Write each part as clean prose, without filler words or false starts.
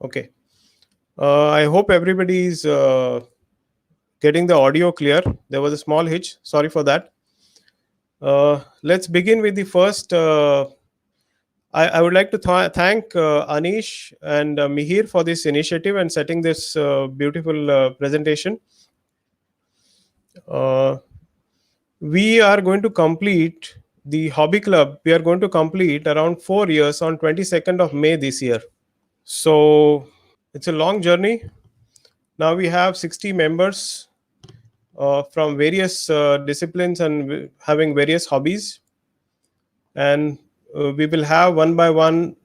Okay. I hope everybody is getting the audio clear. There was a small hitch. Sorry for that. Let's begin with the first. I would like to thank Anish and Mihir for this initiative and setting this beautiful presentation. Uh, we are going to complete the hobby club. We are going to complete around 4 years on 22nd of May this year. So it's a long journey. Now we have 60 members from various disciplines and having various hobbies, and we will have one by one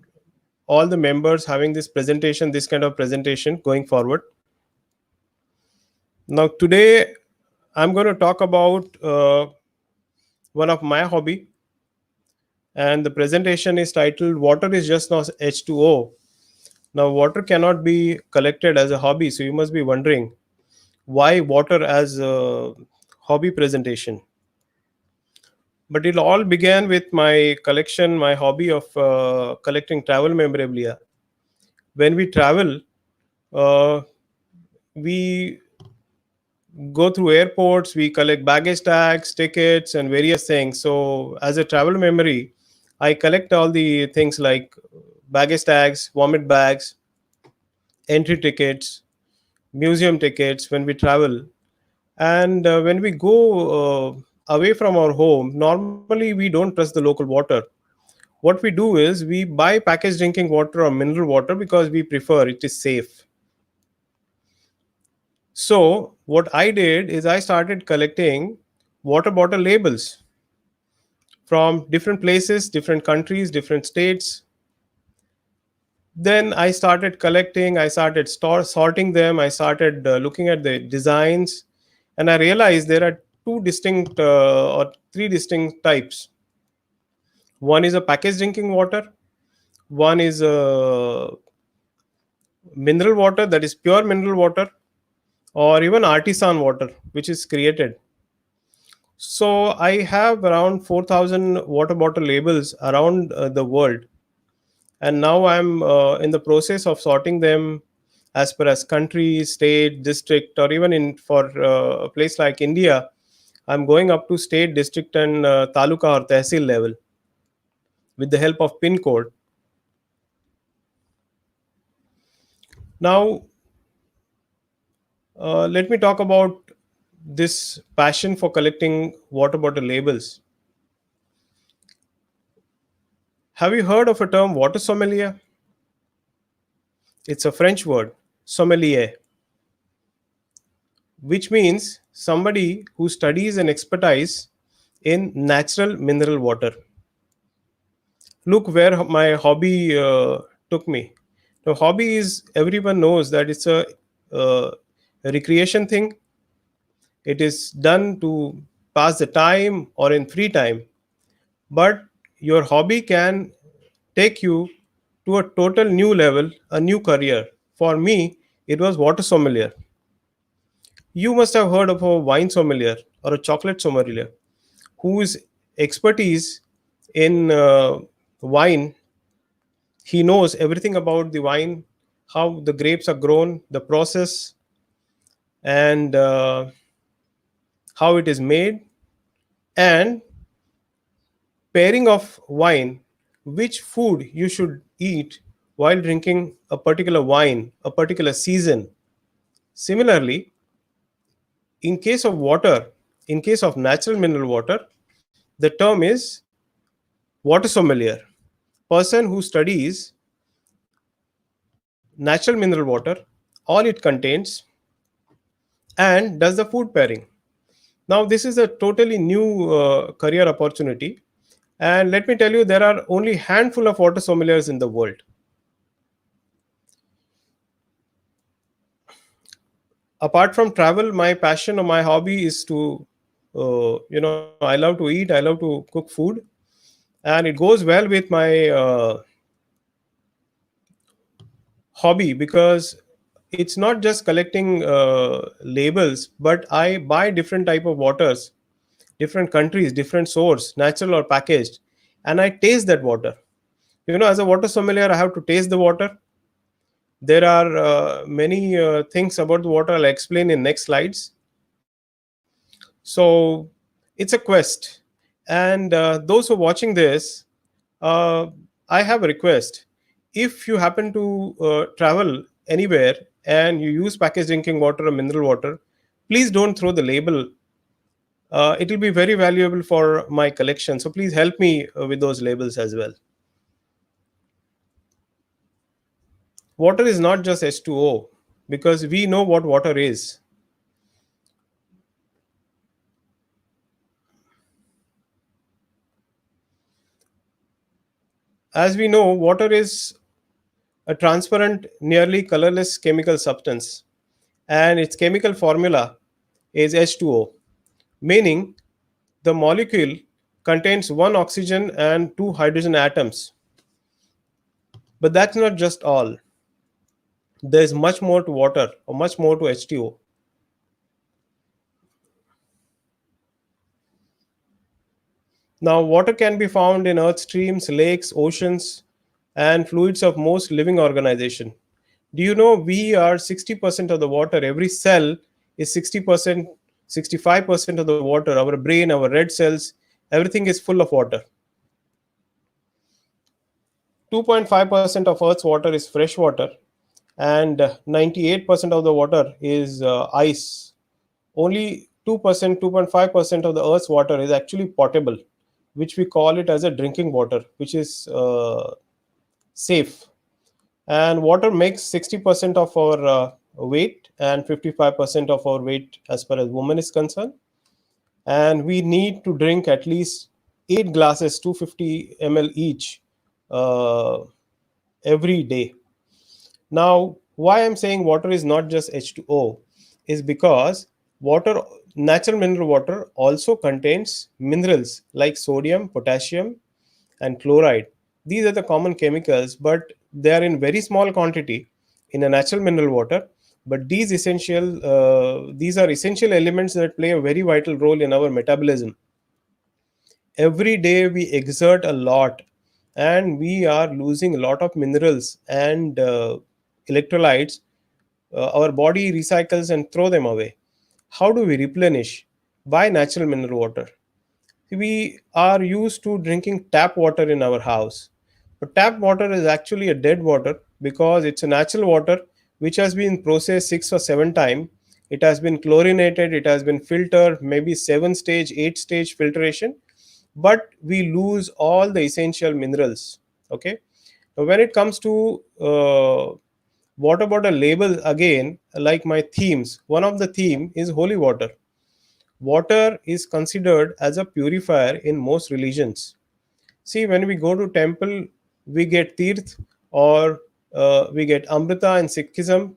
all the members having this kind of presentation going forward. Now today I'm going to talk about one of my hobby, and the presentation is titled "Water is just not H2O." Now water cannot be collected as a hobby, so you must be wondering why water as a hobby presentation. But it all began with my collection, my hobby of collecting travel memorabilia. When we travel, uh, we go through airports, we collect baggage tags, tickets, and various things. So as a travel memory, I collect all the things like baggage tags, vomit bags, entry tickets, museum tickets when we travel. And when we go away from our home, normally we don't trust the local water. What we do is we buy packaged drinking water or mineral water because we prefer it is safe. So what I did is I started collecting water bottle labels from different places, different countries, different states. Then I started collecting, I started sorting them, I started looking at the designs, and I realized there are two distinct or three distinct types. One is a packaged drinking water, one is a mineral water, that is pure mineral water, or even artisan water which is created. So I have around 4,000 water bottle labels around the world, and now I'm in the process of sorting them as per as country, state, district, or even in for a place like India, I'm going up to state, district, and taluka or tehsil level with the help of pin code. Now let me talk about this passion for collecting water bottle labels. Have you heard of a term water sommelier? It's a French word, sommelier, which means somebody who studies and expertise in natural mineral water. Look where my hobby took me. Now, hobby is, everyone knows that it's uh, a recreation thing. It is done to pass the time or in free time. But your hobby can take you to a total new level, a new career. For me, it was water sommelier. You must have heard of a wine sommelier or a chocolate sommelier whose expertise in wine, he knows everything about the wine, how the grapes are grown, the process, and how it is made, and pairing of wine, which food you should eat while drinking a particular wine, a particular season. Similarly, in case of water, in case of natural mineral water, the term is water sommelier, person who studies natural mineral water, all it contains, and does the food pairing. Now, this is a totally new career opportunity, and let me tell you, there are only handful of water sommeliers in the world. Apart from travel, my passion or my hobby is to, I love to eat, I love to cook food, and it goes well with my hobby because it's not just collecting labels, but I buy different type of waters, different countries, different source, natural or packaged, and I taste that water. As a water sommelier, I have to taste the water. There are many things about the water I'll explain in next slides. So it's a quest, and those who are watching this, uh, I have a request. If you happen to travel anywhere and you use packaged drinking water or mineral water, please don't throw the label. It will be very valuable for my collection. So please help me with those labels as well. Water is not just H2O, because we know what water is. As we know, water is a transparent, nearly colorless chemical substance, and its chemical formula is H2O, meaning the molecule contains one oxygen and two hydrogen atoms. But that's not just all. There's much more to water, or much more to H2O. Now, water can be found in earth streams, lakes, oceans, and fluids of most living organization. Do you know we are 60% of the water? Every cell is 60%, 65% of the water. Our brain, our red cells, everything is full of water. 2.5% of Earth's water is fresh water, and 98% of the water is ice. Only 2%, 2.5% of the Earth's water is actually potable, which we call it as a drinking water, which is safe. And water makes 60% of our weight and 55% of our weight as far as woman is concerned. And we need to drink at least 8 glasses, 250 ml each, uh, every day. Now, why I'm saying water is not just H2O is because water, natural mineral water, also contains minerals like sodium, potassium, and chloride. These are the common chemicals, but they are in very small quantity in a natural mineral water. But these are essential elements that play a very vital role in our metabolism. Every day we exert a lot, and we are losing a lot of minerals and electrolytes. Our body recycles and throw them away. How do we replenish? By natural mineral water. We are used to drinking tap water in our house, but tap water is actually a dead water because it's a natural water which has been processed 6 or 7 times. It has been chlorinated, it has been filtered, maybe 7 stage, 8 stage filtration, but we lose all the essential minerals. Okay. Now, when it comes to water bottle labels, again, like my themes, one of the theme is holy water. Water is considered as a purifier in most religions. See, when we go to temple, we get tirth, or we get amrita in Sikhism,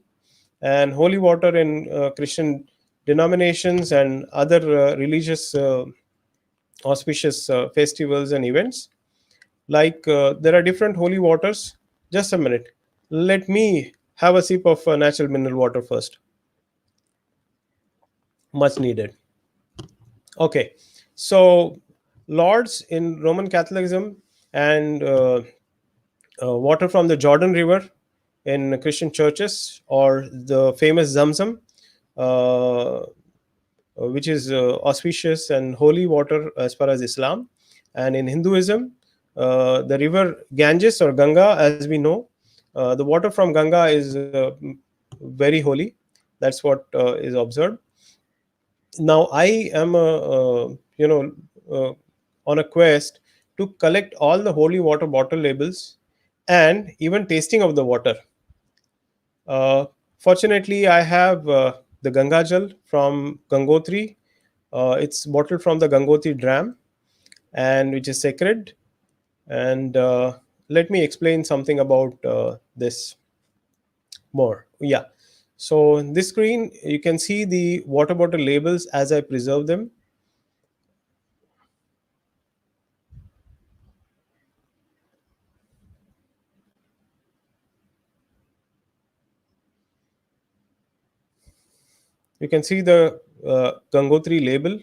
and holy water in Christian denominations and other religious auspicious festivals and events. Like there are different holy waters. Just a minute. Let me have a sip of natural mineral water first. Much needed. Okay. So, Lords in Roman Catholicism, and water from the Jordan River in Christian churches, or the famous Zamzam, which is auspicious and holy water as far as Islam. And in Hinduism, the river Ganges or Ganga, as we know, the water from Ganga is very holy. That's what is observed. Now, I am uh, on a quest to collect all the holy water bottle labels and even tasting of the water. Uh, Fortunately, I have the Gangajal from Gangotri. It's bottled from the Gangotri dam, and which is sacred. And let me explain something about this more. Yeah. So in this screen, you can see the water bottle labels as I preserve them. You can see the Gangotri label,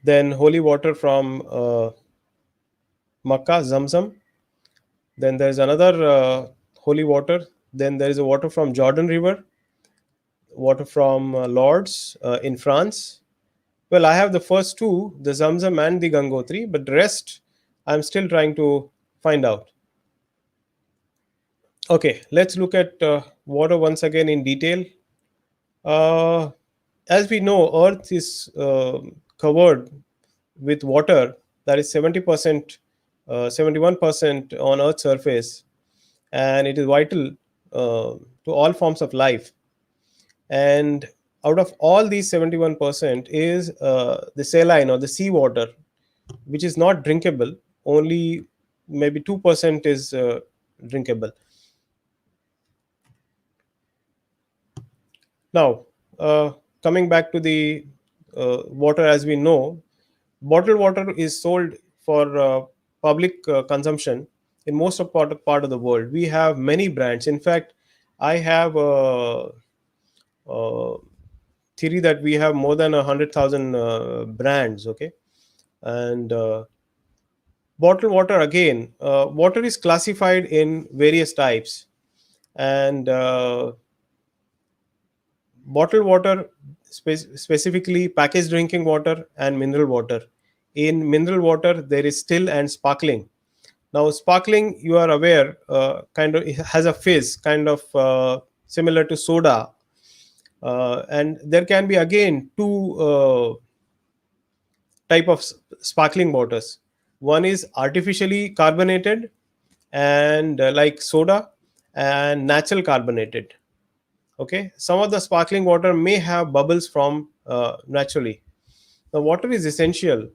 then holy water from Makkah, Zamzam, Then there is another holy water. Then there is a water from Jordan River, water from Lourdes in France. Well, I have the first two, the Zamzam and the Gangotri, but the rest I'm still trying to find out. Okay, let's look at water once again in detail. Uh, as we know, Earth is covered with water, that is 70%, 71% on Earth's surface, and it is vital to all forms of life. And out of all these 71% is the saline or the seawater, which is not drinkable. Only maybe 2% is drinkable. Now, coming back to the water, as we know, bottled water is sold for public consumption in most of part of the world. We have many brands. In fact, I have a theory that we have more than 100,000 brands. Okay, and bottled water again. Water is classified in various types, and bottled water, specifically packaged drinking water and mineral water. In mineral water, there is still and sparkling. Now, sparkling, you are aware, kind of it has a fizz, kind of similar to soda, and there can be again two type of sparkling waters. One is artificially carbonated, and like soda, and natural carbonated. Okay, some of the sparkling water may have bubbles from naturally. The water is essential,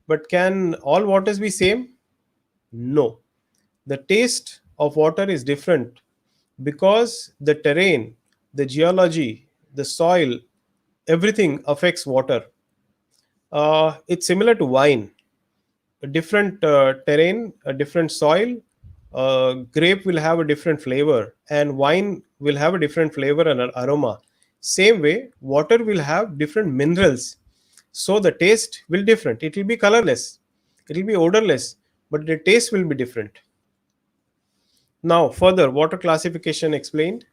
but can all waters be same? No. The taste of water is different because the terrain, the geology, the soil, everything affects water. It's similar to wine. A different terrain, a different soil, grape will have a different flavor, and wine will have a different flavor and an aroma. Same way, water will have different minerals, so the taste will different. It will be colorless, it will be odorless, but the taste will be different. Now, further water classification explained.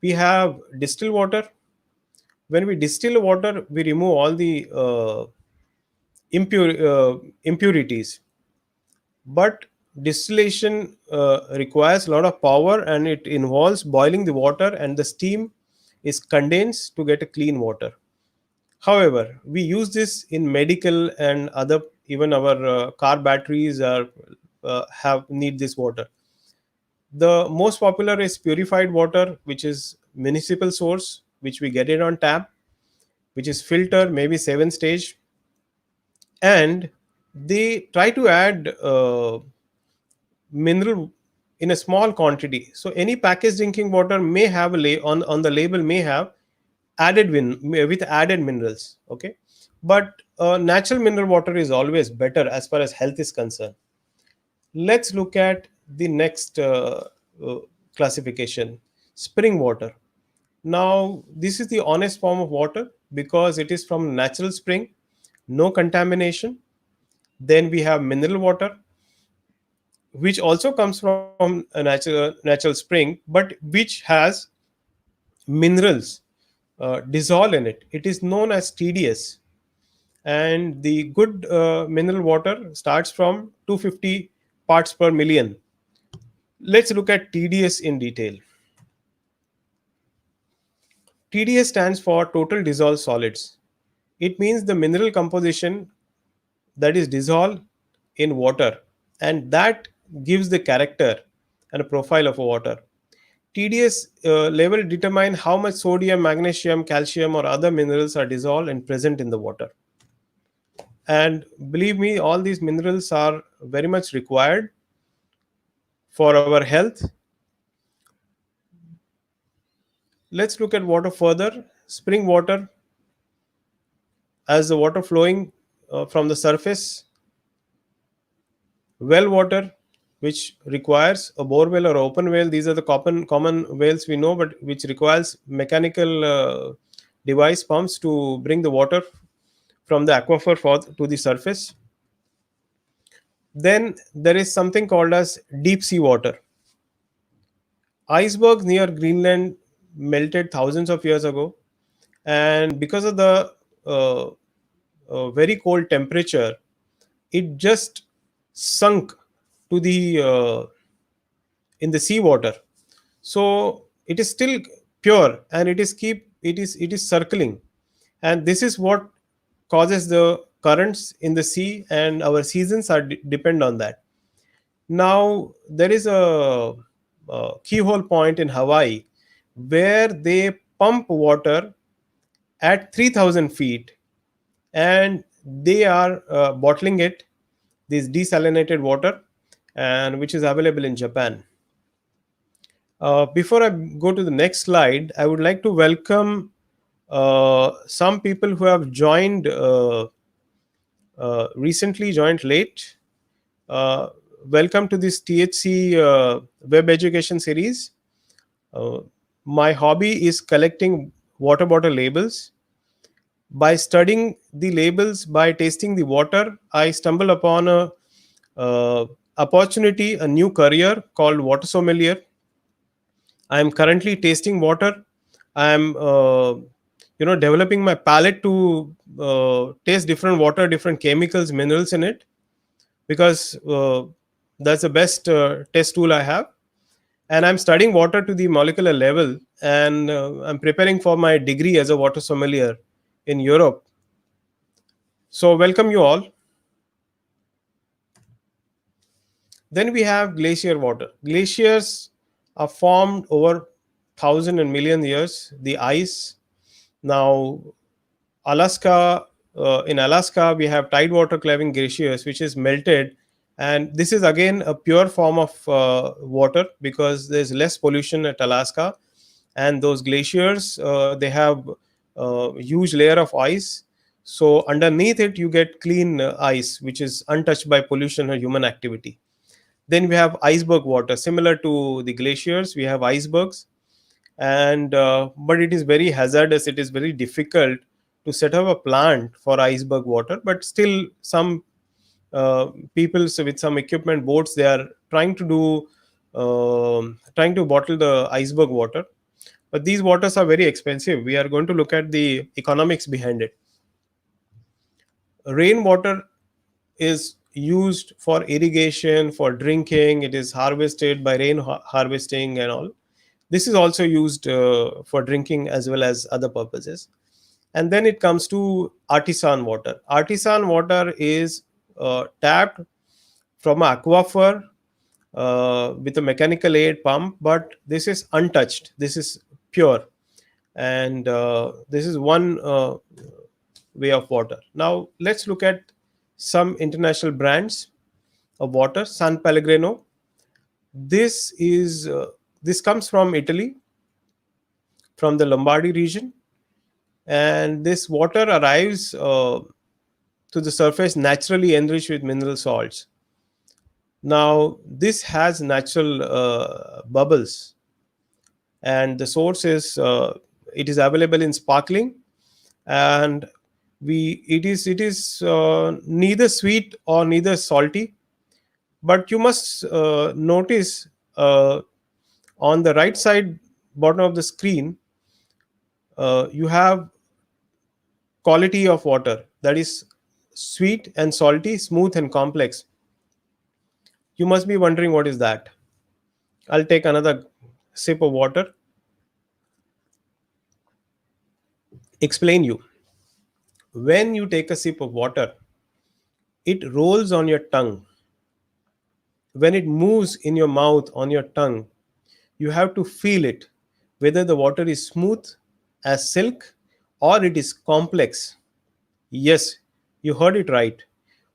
We have distilled water. When we distill water, we remove all the impurities, but distillation requires a lot of power, and it involves boiling the water, and the steam is condensed to get a clean water. However, we use this in medical and other, even our car batteries are have need this water. The most popular is purified water, which is municipal source, which we get it on tap, which is filter, maybe 7 stage, and they try to add mineral in a small quantity. So any packaged drinking water may have on the label may have added with added minerals. Okay, but natural mineral water is always better as far as health is concerned. Let's look at the next uh, classification: spring water. Now, this is the honest form of water because it is from natural spring, no contamination. Then we have mineral water, which also comes from a natural spring, but which has minerals dissolved in it. It is known as TDS, and the good mineral water starts from 250 parts per million. Let's look at TDS in detail. TDS stands for total dissolved solids. It means the mineral composition that is dissolved in water, and that gives the character and a profile of a water. TDS level determine how much sodium, magnesium, calcium, or other minerals are dissolved and present in the water. And believe me, all these minerals are very much required for our health. Let's look at water further. Spring water, as the water flowing from the surface. Well water, which requires a bore well or open well. These are the common wells we know, but which requires mechanical device pumps to bring the water from the aquifer to the surface. Then there is something called as deep sea water. Icebergs near Greenland melted thousands of years ago, and because of the uh, very cold temperature, it just sunk to the in the seawater. So it is still pure, and it is circling, and this is what causes the currents in the sea, and our seasons are depend on that. Now there is a keyhole point in Hawaii where they pump water at 3000 feet, and they are bottling it, this desalinated water, and which is available in Japan. Before I go to the next slide, I would like to welcome some people who have joined recently, joined late. Uh, Welcome to this THC Web Education Series. Uh, my hobby is collecting water bottle labels. By studying the labels, by tasting the water, I stumble upon a opportunity, a new career called water sommelier. I am currently tasting water. I am, developing my palate to taste different water, different chemicals, minerals in it, because that's the best test tool I have. And I'm studying water to the molecular level, and I'm preparing for my degree as a water sommelier in Europe. So, welcome you all. Then we have glacier water. Glaciers are formed over thousand and million years. The ice. Now, Alaska, in Alaska, we have tidewater claving glaciers, which is melted, and this is again a pure form of water because there's less pollution at Alaska, and those glaciers they have huge layer of ice. So underneath it, you get clean ice, which is untouched by pollution or human activity. Then we have iceberg water, similar to the glaciers. We have icebergs, and but it is very hazardous. It is very difficult to set up a plant for iceberg water. But still, some people with some equipment, boats, they are trying to do trying to bottle the iceberg water. But these waters are very expensive. We are going to look at the economics behind it. Rainwater is used for irrigation, for drinking. It is harvested by rain harvesting and all. This is also used for drinking as well as other purposes. And then it comes to artisan water. Artisan water is tapped from an aquifer with a mechanical aid pump, but this is untouched. This is pure, and this is one way of water. Now let's look at some international brands of water. San Pellegrino. This is this comes from Italy, from the Lombardy region, and this water arrives to the surface naturally enriched with mineral salts. Now this has natural bubbles, and the source is it is available in sparkling, and we it is neither sweet or neither salty. But you must notice on the right side bottom of the screen, you have quality of water, that is sweet and salty, smooth and complex. You must be wondering what is that. I'll take another sip of water. Explain you. When you take a sip of water, it rolls on your tongue. When it moves in your mouth, on your tongue, you have to feel it, whether the water is smooth as silk or it is complex. Yes, you heard it right.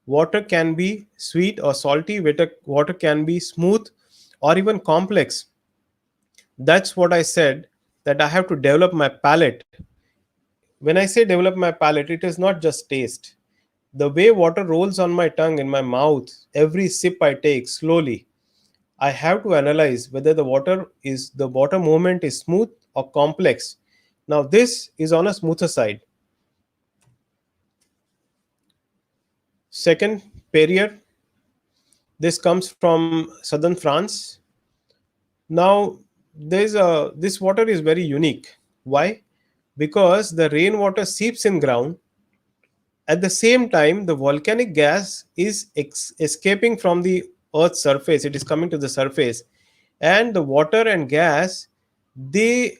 Water can be sweet or salty, water can be smooth or even complex. That's what I said, that I have to develop my palate. When I say develop my palate, it is not just taste. The way water rolls on my tongue, in my mouth, every sip I take slowly, I have to analyze whether the water movement is smooth or complex. Now this is on a smoother side. Second, Perrier. This comes from southern France. Now, this water is very unique. Why? Because the rainwater seeps in ground. At the same time, the volcanic gas is escaping from the Earth's surface. It is coming to the surface, and the water and gas, they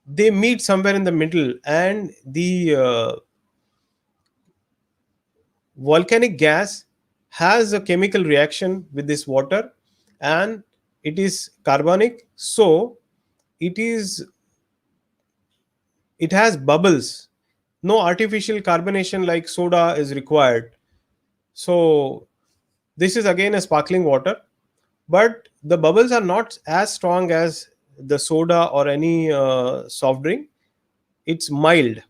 they meet somewhere in the middle, and the volcanic gas has a chemical reaction with this water, and it is carbonic. So it is it has bubbles. No artificial carbonation like soda is required. So this is again a sparkling water, but the bubbles are not as strong as the soda or any soft drink. It's mild.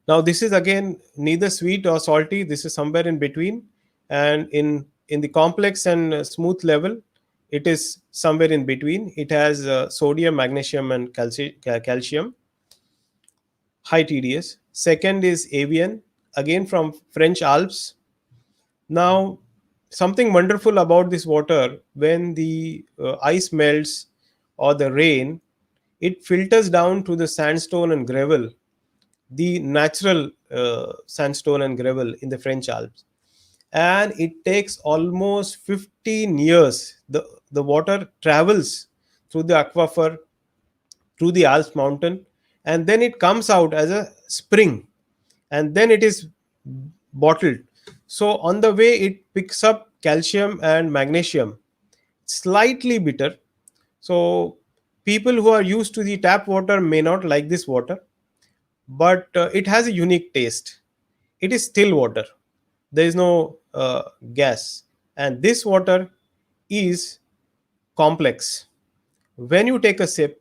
Now this is again neither sweet or salty. This is somewhere in between, and in the complex and smooth level, it is somewhere in between. It has sodium, magnesium, and calcium. High TDS. Second is avian, again from French Alps. Now, something wonderful about this water, when the ice melts or the rain, it filters down to the sandstone and gravel, the natural sandstone and gravel in the French Alps. And it takes almost 15 years. The water travels through the aquifer, through the Alps mountain, and then it comes out as a spring, and then it is bottled. So on the way, it picks up calcium and magnesium, slightly bitter. So people who are used to the tap water may not like this water, but it has a unique taste. It is still water. There is no gas, and this water is complex. When you take a sip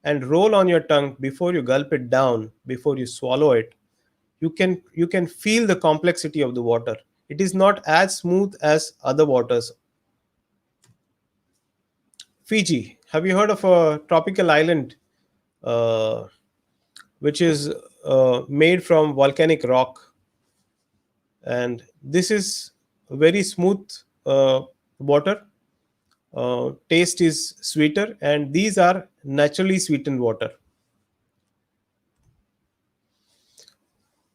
and roll on your tongue before you gulp it down, before you swallow it, you can feel the complexity of the water. It is not as smooth as other waters. Fiji, have you heard of a tropical island uh, which is made from volcanic rock? And this is very smooth water. Taste is sweeter, and these are naturally sweetened water.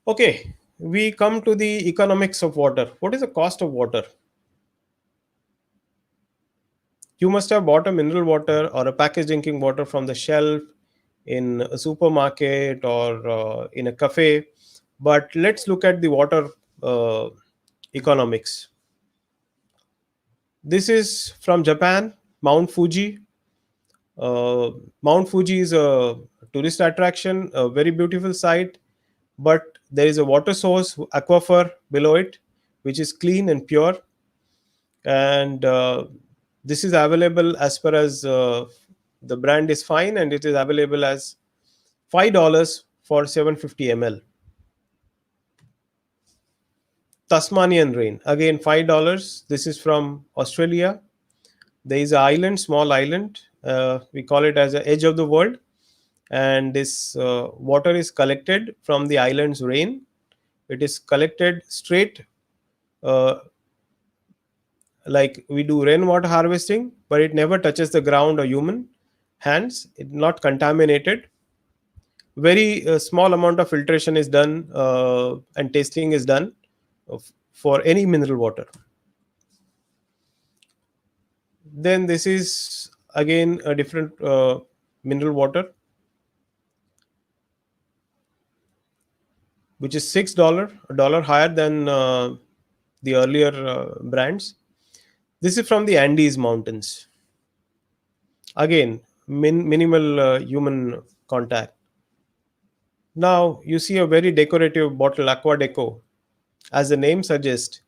Okay, we come to the economics of water. What is the cost of water? You must have bought a mineral water or a packaged drinking water from the shelf in a supermarket or in a cafe. But let's look at the water uh, economics. This is from Japan, Mount Fuji. Uh, Mount Fuji is a tourist attraction, a very beautiful site, but there is a water source, aquifer below it, which is clean and pure. And this is available as far as the brand is fine, and it is available as $5 for 750 ml. Tasmanian rain, again $5. This is from Australia. There is an island, small island. We call it as the edge of the world, and this water is collected from the island's rain. It is collected straight, uh, like we do rainwater harvesting, but it never touches the ground or human hands. It's not contaminated. Very small amount of filtration is done, and testing is done for any mineral water. Then this is again a different mineral water, which is $6, a dollar higher than the earlier brands. This is from the Andes mountains. Again, minimal human contact. Now you see a very decorative bottle, Aqua Deco, as the name suggests,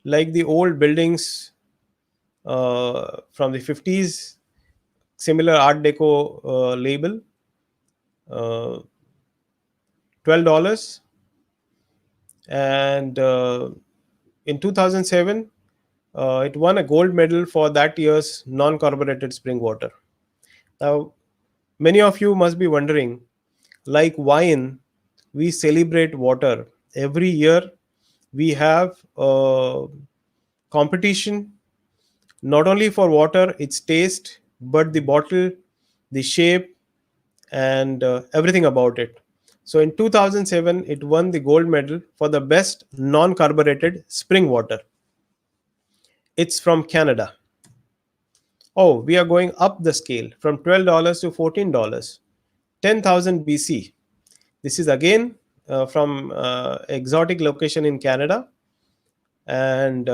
like the old buildings from the 50s, similar Art Deco label, uh, $12. And in 2007, it won a gold medal for that year's non-carbonated spring water. Now, many of you must be wondering, like wine, we celebrate water. Every year, we have a competition not only for water, its taste, but the bottle, the shape, and everything about it. So in 2007, it won the gold medal for the best non carbureted spring water. It's from Canada. Oh, we are going up the scale from $12 to $14. 10,000 BC. This is again from exotic location in Canada, and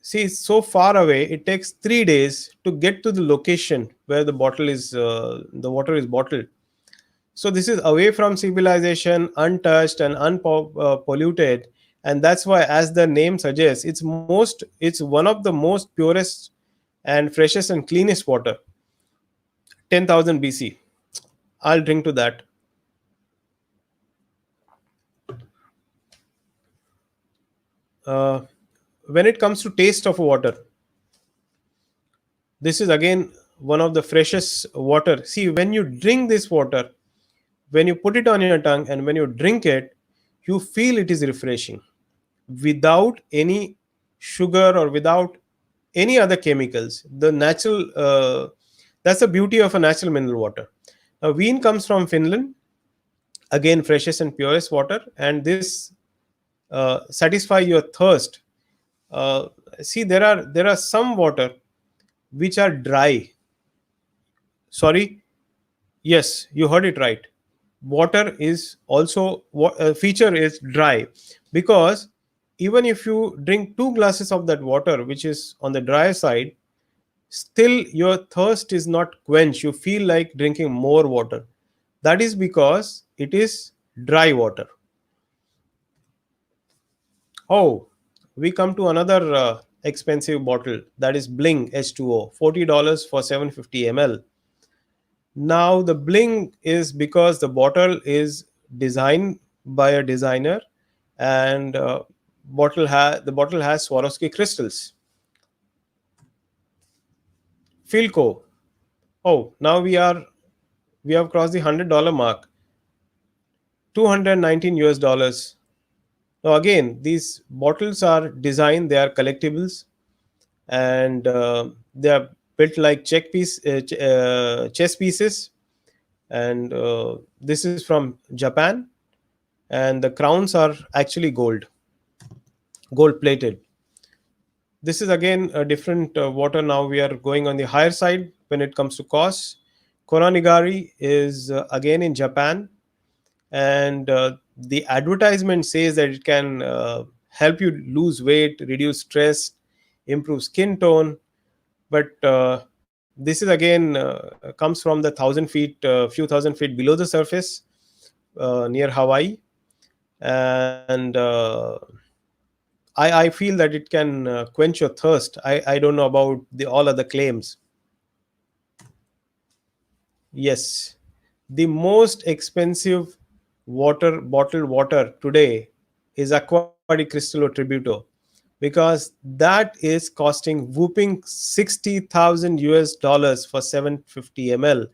see, it's so far away. It takes 3 days to get to the location where the water is bottled. So this is away from civilization, untouched and unpolluted, and that's why, as the name suggests, it's one of the most purest and freshest and cleanest water. 10,000 BC. I'll drink to that. Uh, when it comes to taste of water, this is again one of the freshest water. See, when you drink this water, when you put it on your tongue and when you drink it, you feel it is refreshing without any sugar or without any other chemicals. The natural That's the beauty of a natural mineral water. Now, Wien comes from Finland, again freshest and purest water, and this satisfy your thirst. uh, See, there are some water which are dry. Sorry, yes, you heard it right. Water is also feature is dry, because even if you drink 2 glasses of that water which is on the dry side, still your thirst is not quenched. You feel like drinking more water. That is because it is dry water. Oh, we come to another expensive bottle, that is Bling H2O, $40 for 750 ml. Now, the bling is because the bottle is designed by a designer, and the bottle has Swarovski crystals. Filco. Oh, now we have crossed the $100 mark. 219 US dollars. Now again, these bottles are designed. They are collectibles, and they are built like chess pieces. And this is from Japan, and the crowns are actually gold plated. This is again a different water. Now we are going on the higher side when it comes to cost. Koronigari is again in Japan, and the advertisement says that it can help you lose weight, reduce stress, improve skin tone. But this is again comes from the few thousand feet below the surface, near Hawaii, and I feel that it can quench your thirst. I don't know about the all other claims. Yes, the most expensive bottled water today is Aquatic Crystal Tributo, because that is costing whooping 60,000 US dollars for 750 ml.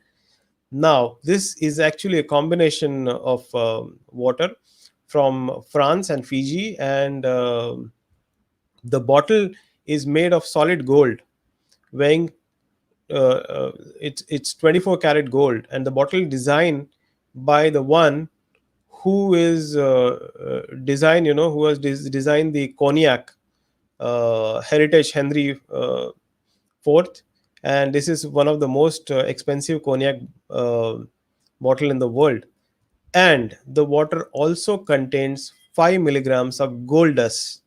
Now, this is actually a combination of water from France and Fiji, and the bottle is made of solid gold, weighing it's 24 karat gold, and the bottle designed by the one who is who has designed the cognac heritage, Henry fourth. And this is one of the most expensive cognac uh, bottle in the world. And the water also contains 5 milligrams of gold dust.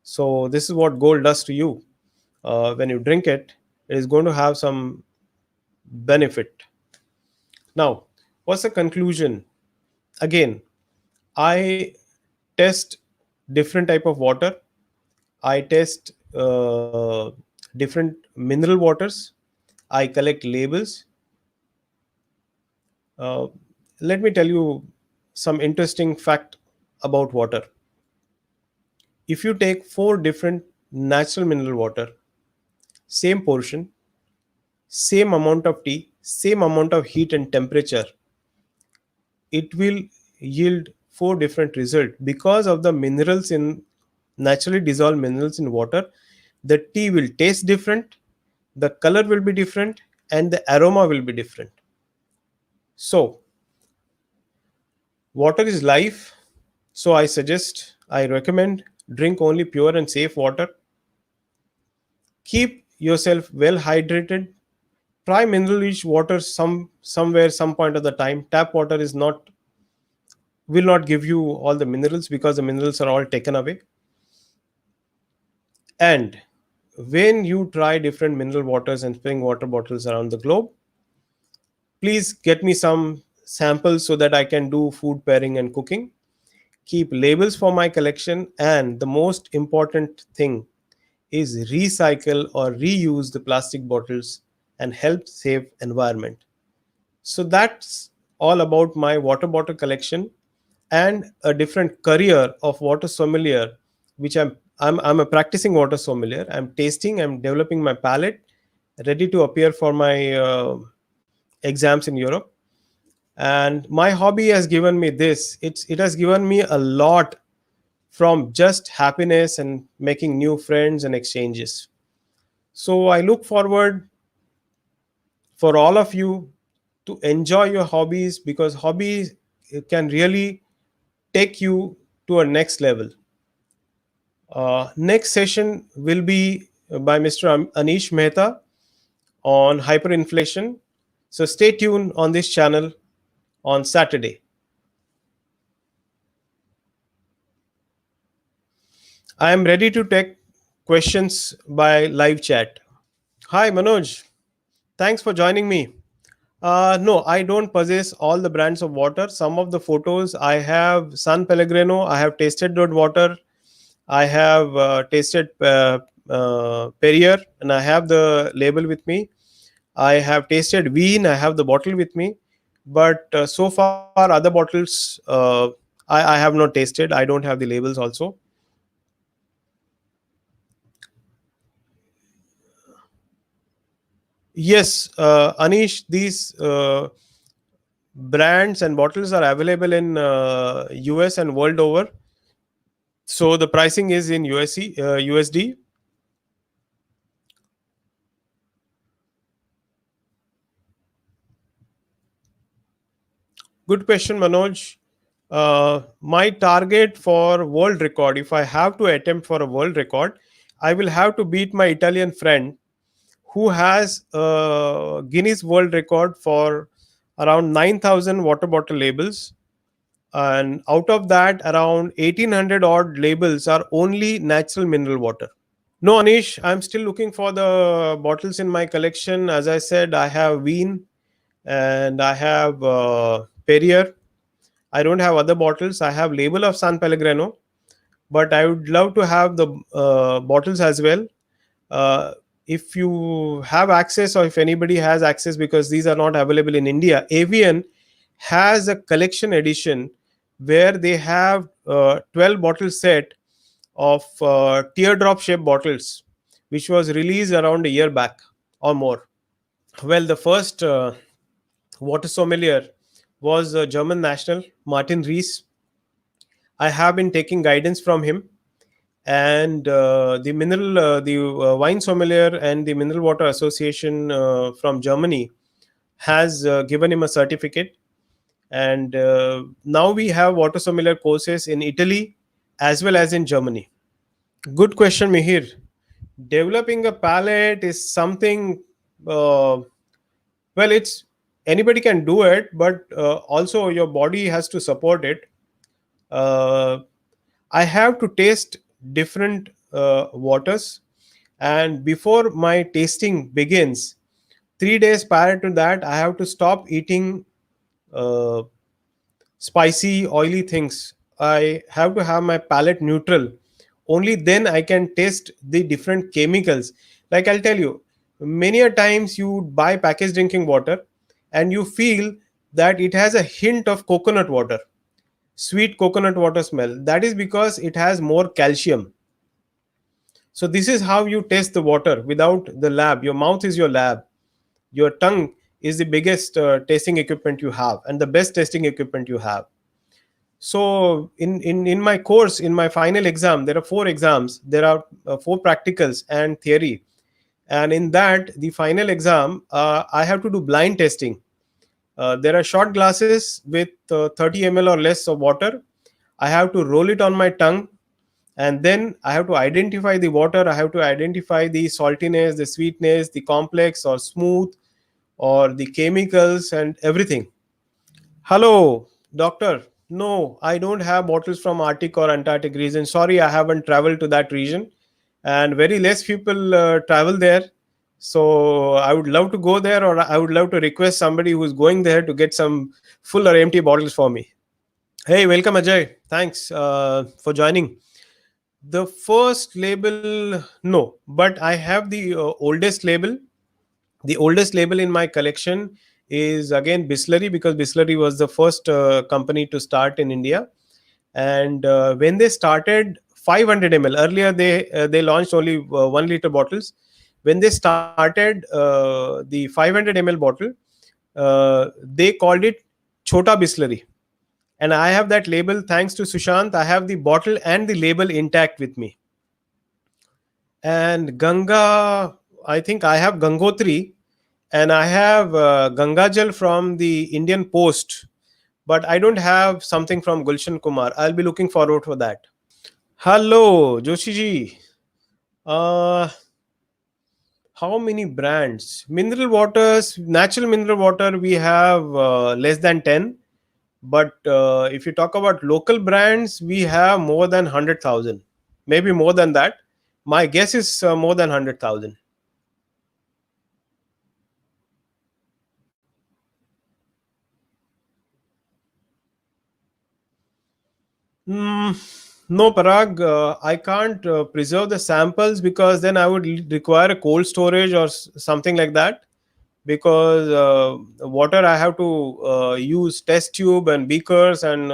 So this is what gold does to you. When you drink it, it is going to have some benefit. Now, what's the conclusion? Again, I test different type of water. I test different mineral waters. I collect labels. uh, Let me tell you some interesting fact about water. If you take 4 different natural mineral water, same portion, same amount of tea, same amount of heat and temperature, it will yield 4 different results because of the minerals in naturally dissolved minerals in water, the tea will taste different, the color will be different, and the aroma will be different. So, water is life. So, I recommend drink only pure and safe water. Keep yourself well hydrated. Try mineral rich water somewhere, some point of the time. Tap water is not will not give you all the minerals because the minerals are all taken away. And when you try different mineral waters and spring water bottles around the globe, please get me some samples so that I can do food pairing and cooking. Keep labels for my collection, and the most important thing is recycle or reuse the plastic bottles and help save environment. So that's all about my water bottle collection and a different career of water sommelier, which I'm a practicing water sommelier. I'm tasting, I'm developing my palate, ready to appear for my exams in Europe. And my hobby has given me this. It has given me a lot from just happiness and making new friends and exchanges. So I look forward for all of you to enjoy your hobbies, because hobbies can really take you to a next level. Next session will be by Mr. Anish Mehta on hyperinflation. So stay tuned on this channel on Saturday. I am ready to take questions by live chat. Hi Manoj, thanks for joining me. No, I don't possess all the brands of water. Some of the photos I have San Pellegrino, I have tasted that water, I have tasted Perrier, and I have the label with me. I have tasted Wien, I have the bottle with me. But so far, other bottles I have not tasted. I don't have the labels also. Yes, Anish, these brands and bottles are available in US and world over. So the pricing is in USD. Good question, Manoj. My target for world record, if I have to attempt for a world record, I will have to beat my Italian friend who has a Guinness World Record for around 9,000 water bottle labels. And out of that, around 1,800 odd labels are only natural mineral water. No, Anish, I'm still looking for the bottles in my collection. As I said, I have Wien and I have Perrier. I don't have other bottles. I have label of San Pellegrino, but I would love to have the bottles as well. Uh, if you have access, or if anybody has access, because these are not available in India, Avian has a collection edition where they have 12 bottle set of teardrop shaped bottles, which was released around a year back or more. Well, the first water sommelier was a German national, Martin Rees. I have been taking guidance from him, and the wine sommelier and the Mineral Water Association from Germany has given him a certificate. And now we have water sommelier courses in Italy as well as in Germany. Good question, Mihir. Developing a palate is something. Well, it's anybody can do it, but also your body has to support it. Uh, I have to taste different waters, and before my tasting begins, 3 days prior to that, I have to stop eating uh, spicy, oily things. I have to have my palate neutral. Only then I can taste the different chemicals. Like I'll tell you, many a times you buy packaged drinking water and you feel that it has a hint of coconut water, sweet coconut water smell. That is because it has more calcium. So this is how you taste the water without the lab. Your mouth is your lab. Your tongue is the biggest tasting equipment you have and the best tasting equipment you have. So in my course, in my final exam, there are four exams. There are four practicals and theory. And in that, the final exam, I have to do blind testing. There are short glasses with 30 ml or less of water. I have to roll it on my tongue, and then I have to identify the water. I have to identify the saltiness, the sweetness, the complex or smooth, or the chemicals and everything. Hello, doctor. No, I don't have bottles from Arctic or Antarctic region. Sorry, I haven't traveled to that region, and very less people travel there. So I would love to go there, or I would love to request somebody who's going there to get some full or empty bottles for me. Hey, welcome, Ajay. Thanks for joining. The first label, no, but I have the oldest label. The oldest label in my collection is again Bisleri, because Bisleri was the first company to start in India. And when they started 500 ml, earlier they launched only 1 liter bottles. When they started the 500 ml bottle, they called it Chota Bisleri. And I have that label thanks to Sushant. I have the bottle and the label intact with me. And Ganga, I think I have Gangotri, and I have Gangajal from the Indian Post, but I don't have something from Gulshan Kumar. I'll be looking forward for that. Hello, Joshi ji. Uh, how many brands? Mineral waters, natural mineral water, we have less than 10. But if you talk about local brands, we have more than 100,000. Maybe more than that. My guess is more than 100,000. No, Parag, I can't preserve the samples because then I would require a cold storage or something like that. Because water I have to use test tube and beakers, and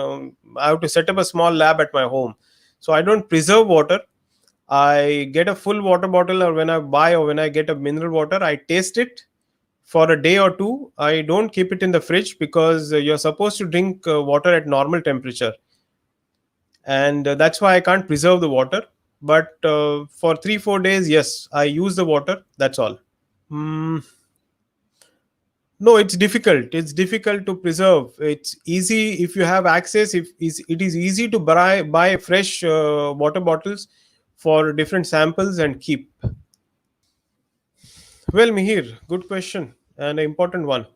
I have to set up a small lab at my home. So I don't preserve water. I get a full water bottle, or when I buy or when I get a mineral water, I taste it for a day or two. I don't keep it in the fridge because you're supposed to drink water at normal temperature, and that's why I can't preserve the water. But for 3 4 days, yes, I use the water. That's all. Mm, no, it's difficult. It's difficult to preserve. It's easy if you have access. If it is easy to buy fresh water bottles for different samples and keep. Well, Mihir, good question and an important one.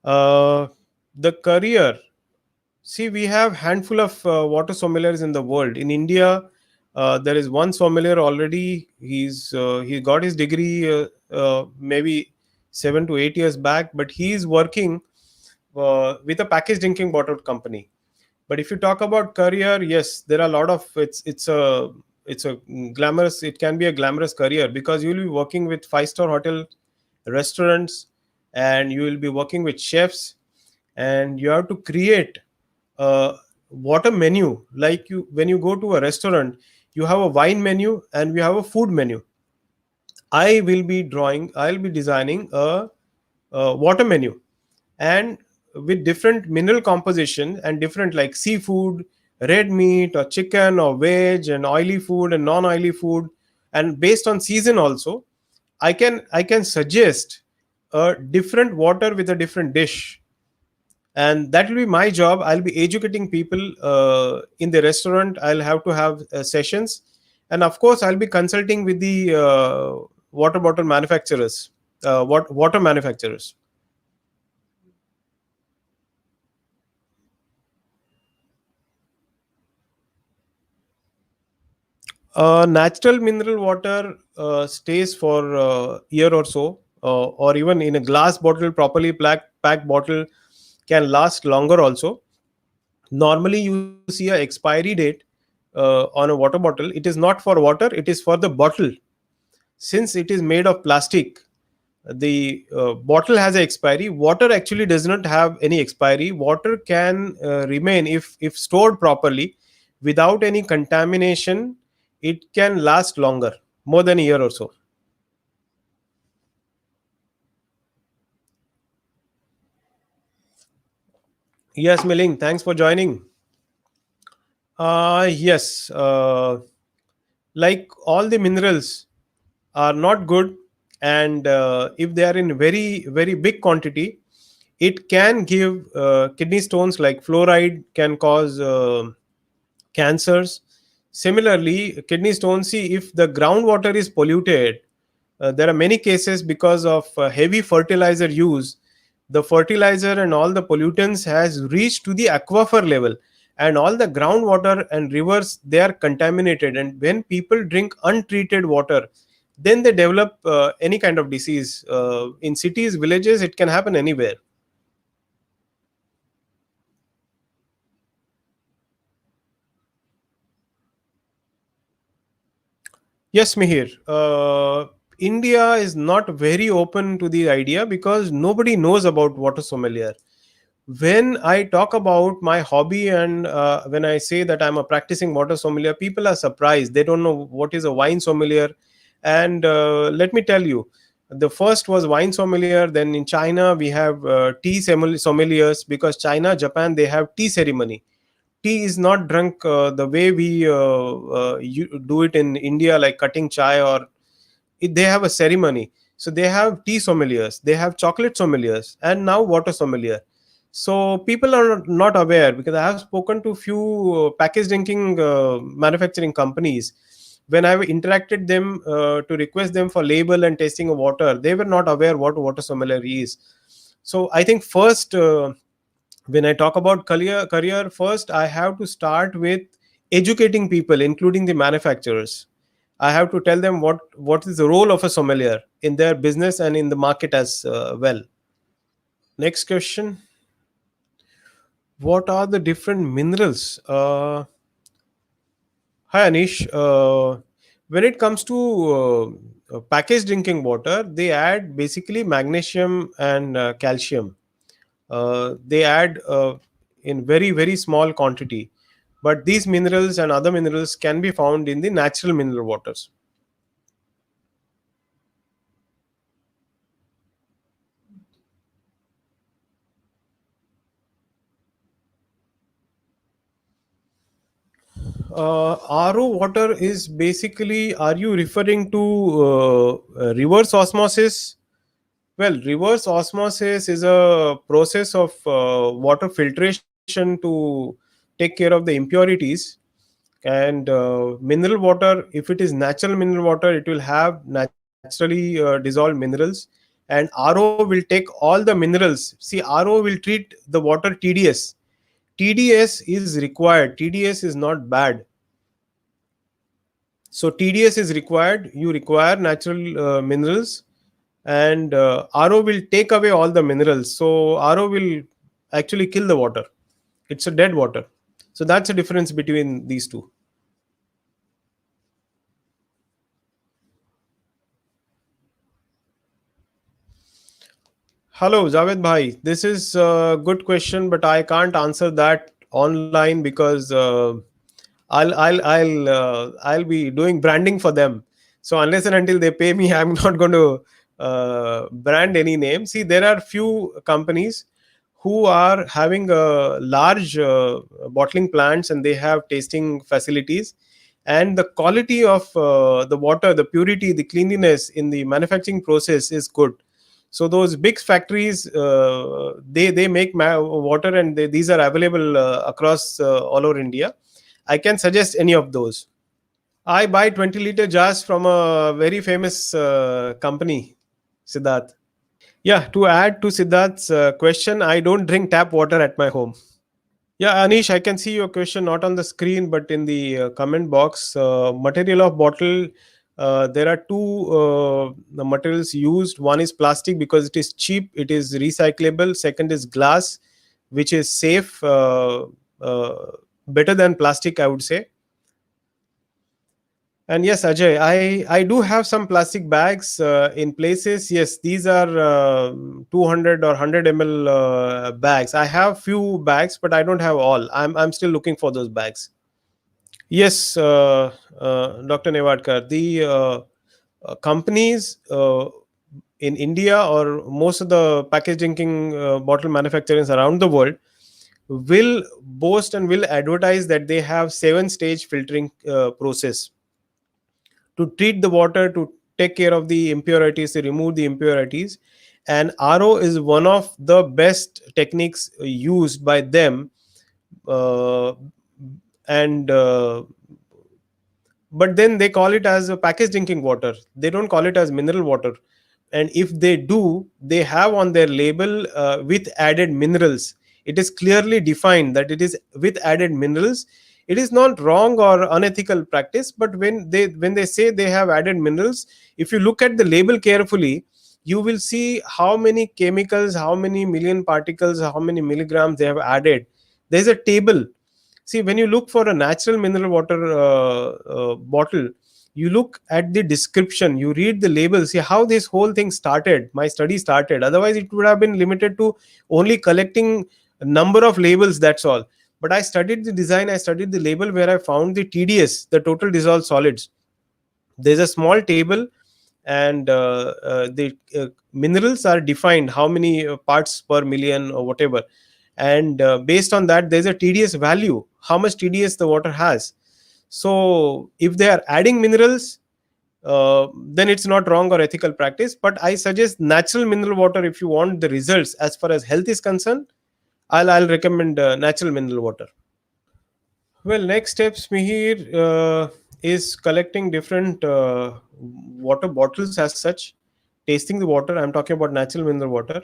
Uh, the career. See, we have handful of water sommeliers in the world. In India, there is one sommelier already. He got his degree maybe 7 to 8 years back, but he is working with a packaged drinking water company. But if you talk about career, yes, there are a lot of it's a glamorous. It can be a glamorous career because you will be working with five-star hotel restaurants, and you will be working with chefs, and you have to create a water menu. Like, you when you go to a restaurant, you have a wine menu and we have a food menu. I'll be designing a water menu, and with different mineral composition and different, like seafood, red meat or chicken or veg, and oily food and non-oily food, and based on season also, I can suggest a different water with a different dish. And that will be my job. I'll be educating people in the restaurant. I'll have to have sessions, and of course I'll be consulting with the water bottle manufacturers, water manufacturers. Natural mineral water stays for a year or so, or even in a glass bottle, properly packed bottle can last longer also. Normally, you see a expiry date on a water bottle. It is not for water; it is for the bottle. Since it is made of plastic, the bottle has an expiry. Water actually does not have any expiry. Water can remain, if stored properly without any contamination. It can last longer, more than a year or so. Yes, Miling, thanks for joining. Yes. Like all the minerals are not good, and if they are in very very big quantity, it can give kidney stones. Like fluoride can cause cancers. Similarly, kidney stones, see, if the groundwater is polluted, there are many cases because of heavy fertilizer use. The fertilizer and all the pollutants has reached to the aquifer level, and all the groundwater and rivers, they are contaminated, and when people drink untreated water, then they develop any kind of disease. In cities, villages, it can happen anywhere. Yes, Mihir. India is not very open to the idea because nobody knows about water sommelier. When I talk about my hobby, and when I say that I'm a practicing water sommelier, people are surprised. They don't know what is a wine sommelier. And let me tell you, the first was wine sommelier. Then in China, we have tea sommeliers, because China, Japan, they have tea ceremony. Tea is not drunk the way we do it in India, like cutting chai, or they have a ceremony. So they have tea sommeliers, they have chocolate sommeliers, and now water sommelier. So people are not aware, because I have spoken to few package drinking manufacturing companies. When I've interacted them to request them for label and tasting of water, they were not aware what water sommelier is. So I think first, when I talk about career, first I have to start with educating people, including the manufacturers. I have to tell them what is the role of a sommelier in their business and in the market as well. Next question: what are the different minerals? Hi Anish. When it comes to packaged drinking water, they add basically magnesium and calcium. They add in very very small quantity, but these minerals and other minerals can be found in the natural mineral waters. RO water is basically, are you referring to reverse osmosis? Well, reverse osmosis is a process of water filtration to take care of the impurities. And mineral water, if it is natural mineral water, it will have naturally dissolved minerals. And RO will take all the minerals. See, RO will treat the water TDS. TDS is required. TDS is not bad. So TDS is required. You require natural minerals, and RO will take away all the minerals. So RO will actually kill the water. It's a dead water. So that's the difference between these two. Hello, Javed Bhai. This is a good question, but I can't answer that online because I'll be doing branding for them. So unless and until they pay me, I'm not going to brand any name. See, there are few companies who are having large bottling plants, and they have tasting facilities, and the quality of the water, the purity, the cleanliness in the manufacturing process is good. So those big factories, they make water, and these are available across all over India. I can suggest any of those. I buy 20-liter jars from a very famous company, Siddharth. Yeah, to add to Siddharth's question, I don't drink tap water at my home. Yeah, Anish, I can see your question not on the screen but in the comment box. Material of bottle. There are two the materials used. One is plastic because it is cheap, it is recyclable. Second is glass, which is safe, uh, better than plastic, I would say. And yes, Ajay, I do have some plastic bags in places. Yes, these are 200 or 100 ml bags. I have few bags, but I don't have all. I'm still looking for those bags. Yes, Dr. Nevadkar, the companies in India, or most of the package drinking bottle manufacturers around the world, will boast and will advertise that they have 7 stage filtering process to treat the water, to take care of the impurities, to remove the impurities. And RO is one of the best techniques used by them. uh, and But then they call it as a packaged drinking water, they don't call it as mineral water. And if they do, they have on their label with added minerals. It is clearly defined that it is with added minerals. It is not wrong or unethical practice, but when they say they have added minerals, if you look at the label carefully, you will see how many chemicals, how many million particles, how many milligrams they have added. There's a table. See, when you look for a natural mineral water bottle, you look at the description, you read the label, see how this whole thing started, my study started. Otherwise it would have been limited to only collecting a number of labels, that's all. But I studied the design, I studied the label, where I found the TDS, the total dissolved solids. There's a small table, and the minerals are defined, how many parts per million or whatever. And based on that, there's a TDS value, how much TDS the water has. So if they are adding minerals, then it's not wrong or ethical practice. But I suggest natural mineral water. If you want the results as far as health is concerned, I'll recommend natural mineral water. Well, next steps, Mihir, is collecting different water bottles as such, tasting the water. I'm talking about natural mineral water,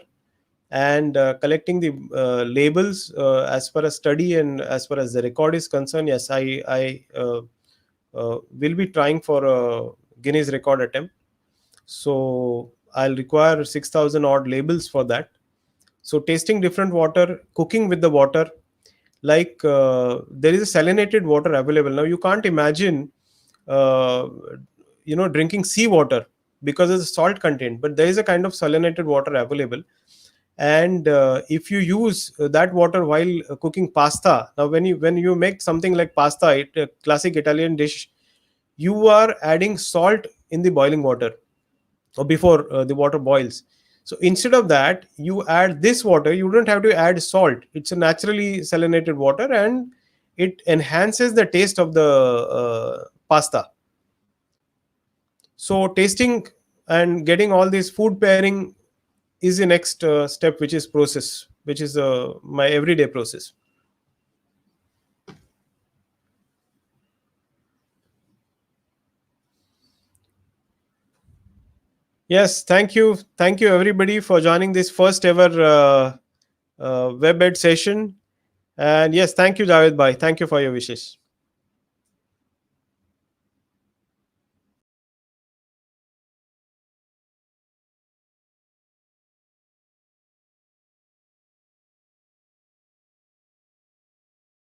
and collecting the labels as far as study and as far as the record is concerned. Yes, I will be trying for a Guinness record attempt. So I'll require 6,000 odd labels for that. So tasting different water, cooking with the water, like there is a salinated water available now. You can't imagine uh, drinking seawater because of the salt content, but there is a kind of salinated water available. And if you use that water while cooking pasta, now when you make something like pasta, a classic Italian dish, you are adding salt in the boiling water, or before the water boils. So instead of that, you add this water. You don't have to add salt. It's a naturally salinated water, and it enhances the taste of the pasta. So tasting and getting all this food pairing is the next step, which is process, which is my everyday process. Yes, thank you everybody for joining this first ever WebEd session. And yes, thank you, Javed Bhai. Thank you for your wishes.